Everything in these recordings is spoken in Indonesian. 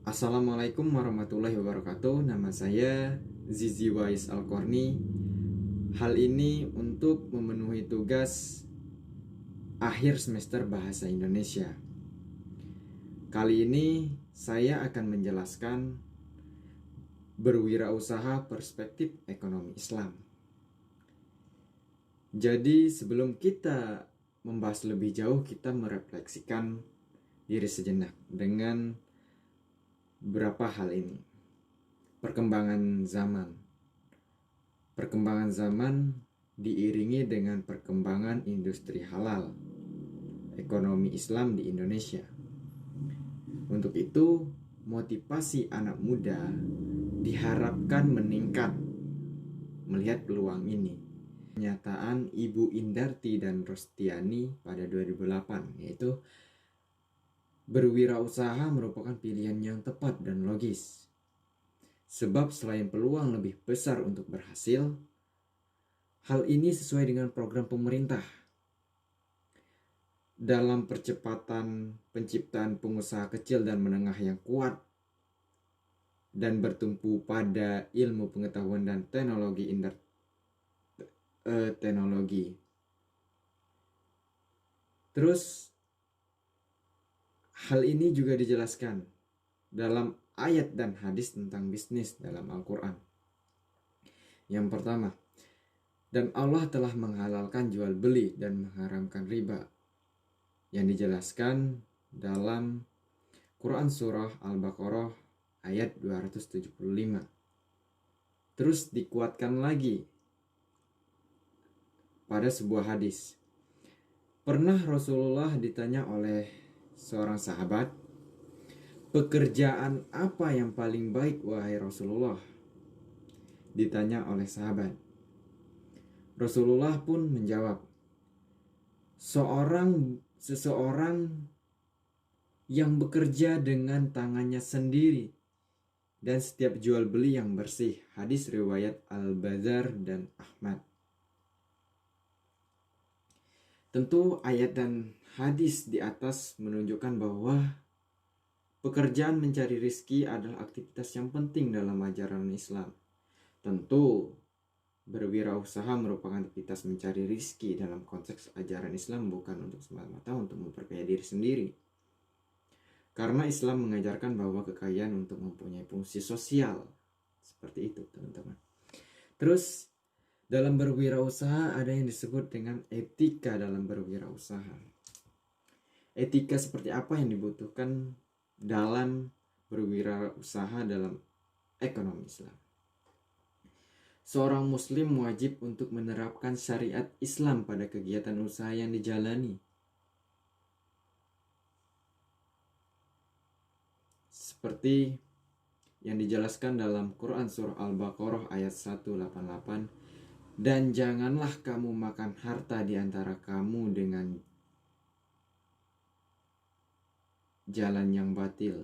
Assalamualaikum warahmatullahi wabarakatuh. Nama saya Zizi Wais Al-Korni. Hal ini untuk memenuhi tugas akhir semester Bahasa Indonesia. Kali ini saya akan menjelaskan berwirausaha perspektif ekonomi Islam. Jadi sebelum kita membahas lebih jauh, kita merefleksikan diri sejenak dengan beberapa hal ini. Perkembangan zaman. Perkembangan zaman diiringi dengan perkembangan industri halal, ekonomi Islam di Indonesia. Untuk itu, motivasi anak muda diharapkan meningkat melihat peluang ini. Pernyataan Ibu Indarti dan Rostiani pada 2008, yaitu berwirausaha merupakan pilihan yang tepat dan logis. Sebab selain peluang lebih besar untuk berhasil, hal ini sesuai dengan program pemerintah dalam percepatan penciptaan pengusaha kecil dan menengah yang kuat dan bertumpu pada ilmu pengetahuan dan teknologi. Terus hal ini juga dijelaskan dalam ayat dan hadis tentang bisnis dalam Al-Quran. Yang pertama, dan Allah telah menghalalkan jual beli dan mengharamkan riba, yang dijelaskan dalam Quran Surah Al-Baqarah ayat 275. Terus dikuatkan lagi pada sebuah hadis. Pernah Rasulullah ditanya oleh seorang sahabat, pekerjaan apa yang paling baik wahai Rasulullah? Ditanya oleh sahabat. Rasulullah pun menjawab, seseorang yang bekerja dengan tangannya sendiri dan setiap jual beli yang bersih. Hadis riwayat Al-Bazar dan Ahmad. Tentu ayat dan hadis di atas menunjukkan bahwa pekerjaan mencari rizki adalah aktivitas yang penting dalam ajaran Islam. Tentu berwirausaha merupakan aktivitas mencari rizki dalam konteks ajaran Islam, bukan untuk semata-mata untuk memperkaya diri sendiri. Karena Islam mengajarkan bahwa kekayaan untuk mempunyai fungsi sosial. Seperti itu, teman-teman. Terus dalam berwirausaha ada yang disebut dengan etika dalam berwirausaha. Etika seperti apa yang dibutuhkan dalam berwirausaha dalam ekonomi Islam? Seorang muslim wajib untuk menerapkan syariat Islam pada kegiatan usaha yang dijalani. Seperti yang dijelaskan dalam Quran Surah Al-Baqarah ayat 188. Dan janganlah kamu makan harta di antara kamu dengan jalan yang batil.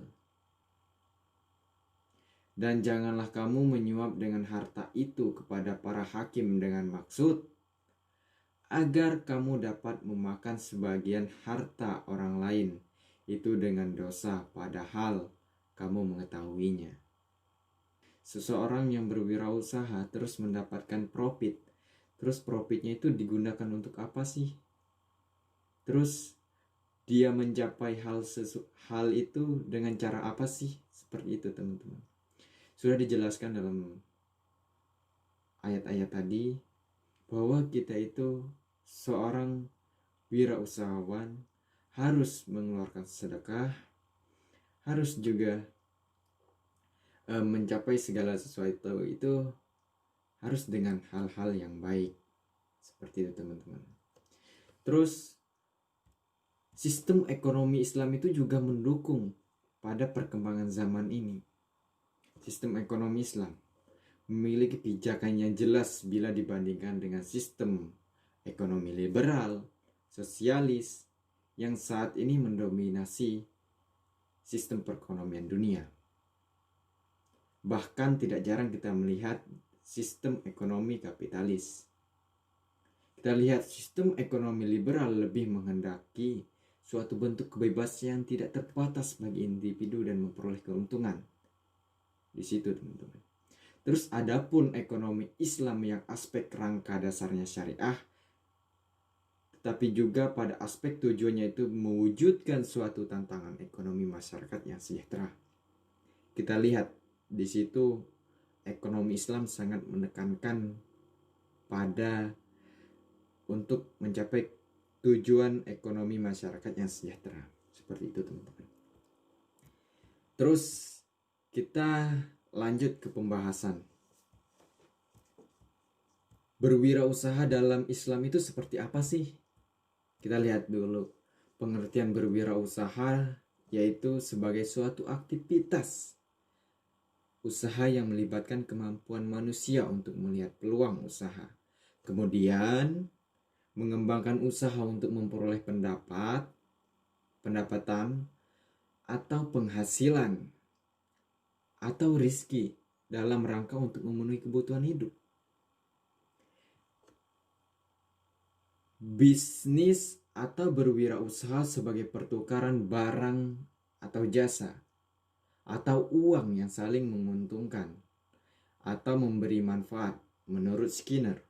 Dan janganlah kamu menyuap dengan harta itu kepada para hakim dengan maksud agar kamu dapat memakan sebagian harta orang lain itu dengan dosa, padahal kamu mengetahuinya. Seseorang yang berwirausaha terus mendapatkan profit. Terus profitnya itu digunakan untuk apa sih? Terus dia mencapai hal itu dengan cara apa sih? Seperti itu, teman-teman. Sudah dijelaskan dalam ayat-ayat tadi bahwa kita itu seorang wirausahawan harus mengeluarkan sedekah, harus juga mencapai segala sesuatu itu harus dengan hal-hal yang baik. Seperti itu, teman-teman. Terus sistem ekonomi Islam itu juga mendukung pada perkembangan zaman ini. Sistem ekonomi Islam memiliki pijakan yang jelas bila dibandingkan dengan sistem ekonomi liberal, sosialis yang saat ini mendominasi sistem perekonomian dunia. Bahkan tidak jarang kita melihat sistem ekonomi kapitalis. Kita lihat sistem ekonomi liberal lebih menghendaki suatu bentuk kebebasan yang tidak terbatas bagi individu dan memperoleh keuntungan. Di situ teman-teman. Terus adapun ekonomi Islam yang aspek rangka dasarnya syariah, tetapi juga pada aspek tujuannya itu mewujudkan suatu tantangan ekonomi masyarakat yang sejahtera. Kita lihat di situ ekonomi Islam sangat menekankan pada untuk mencapai tujuan ekonomi masyarakat yang sejahtera. Seperti itu teman-teman. Terus kita lanjut ke pembahasan. Berwirausaha dalam Islam itu seperti apa sih? Kita lihat dulu. Pengertian berwirausaha yaitu sebagai suatu aktivitas usaha yang melibatkan kemampuan manusia untuk melihat peluang usaha. Kemudian mengembangkan usaha untuk memperoleh pendapatan atau penghasilan atau rizki dalam rangka untuk memenuhi kebutuhan hidup. Bisnis atau berwirausaha sebagai pertukaran barang atau jasa atau uang yang saling menguntungkan atau memberi manfaat menurut Skinner.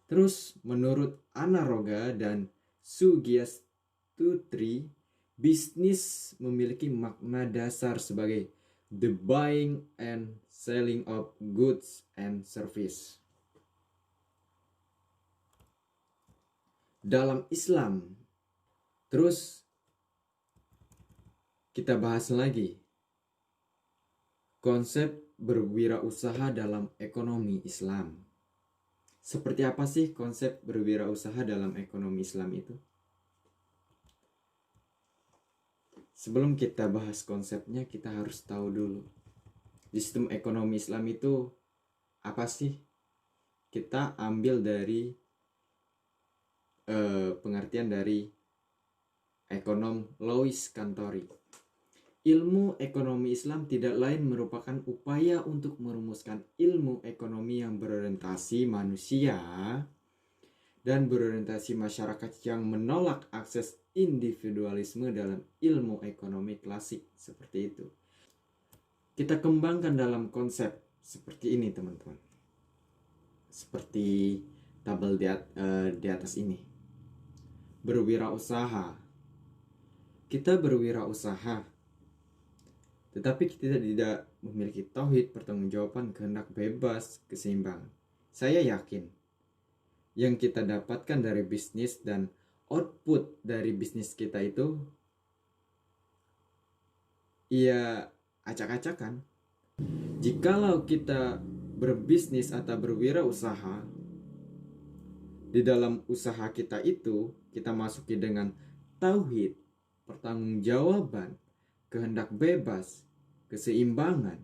Terus menurut Anaroga dan Sugiyastutri, bisnis memiliki makna dasar sebagai the buying and selling of goods and service. Dalam Islam, terus kita bahas lagi konsep berwirausaha dalam ekonomi Islam. Seperti apa sih konsep berwirausaha dalam ekonomi Islam itu? Sebelum kita bahas konsepnya, kita harus tahu dulu di sistem ekonomi Islam itu apa sih? Kita ambil dari pengertian dari ekonom Louis Cantori. Ilmu ekonomi Islam tidak lain merupakan upaya untuk merumuskan ilmu ekonomi yang berorientasi manusia dan berorientasi masyarakat yang menolak akses individualisme dalam ilmu ekonomi klasik seperti itu. Kita kembangkan dalam konsep seperti ini teman-teman. Seperti tabel di atas ini. Berwirausaha. Kita berwirausaha tetapi kita tidak memiliki tauhid pertanggungjawaban kehendak bebas keseimbangan. Saya yakin yang kita dapatkan dari bisnis dan output dari bisnis kita itu ya acak-acakan. Jikalau kita berbisnis atau berwirausaha, di dalam usaha kita itu kita masuki dengan tauhid, pertanggungjawaban, kehendak bebas, keseimbangan.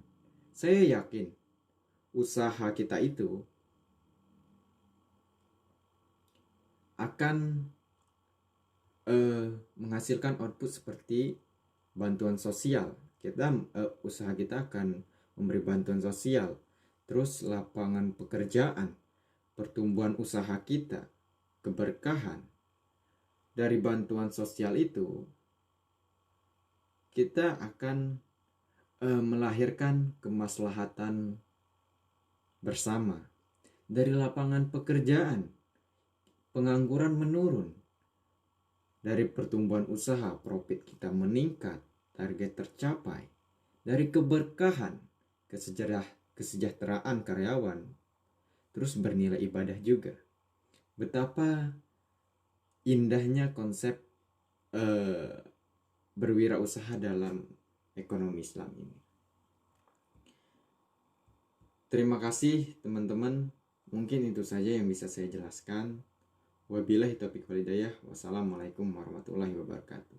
Saya yakin usaha kita itu akan menghasilkan output seperti bantuan sosial. Usaha kita akan memberi bantuan sosial, terus lapangan pekerjaan, pertumbuhan usaha kita, keberkahan. Dari bantuan sosial itu kita akan melahirkan kemaslahatan bersama. Dari lapangan pekerjaan, pengangguran menurun. Dari pertumbuhan usaha, profit kita meningkat, target tercapai. Dari keberkahan, kesejahteraan karyawan, terus bernilai ibadah juga. Betapa indahnya konsep berwirausaha dalam ekonomi Islam ini. Terima kasih teman-teman. Mungkin itu saja yang bisa saya jelaskan. Wabillahi taufiq wal hidayah. Wassalamualaikum warahmatullahi wabarakatuh.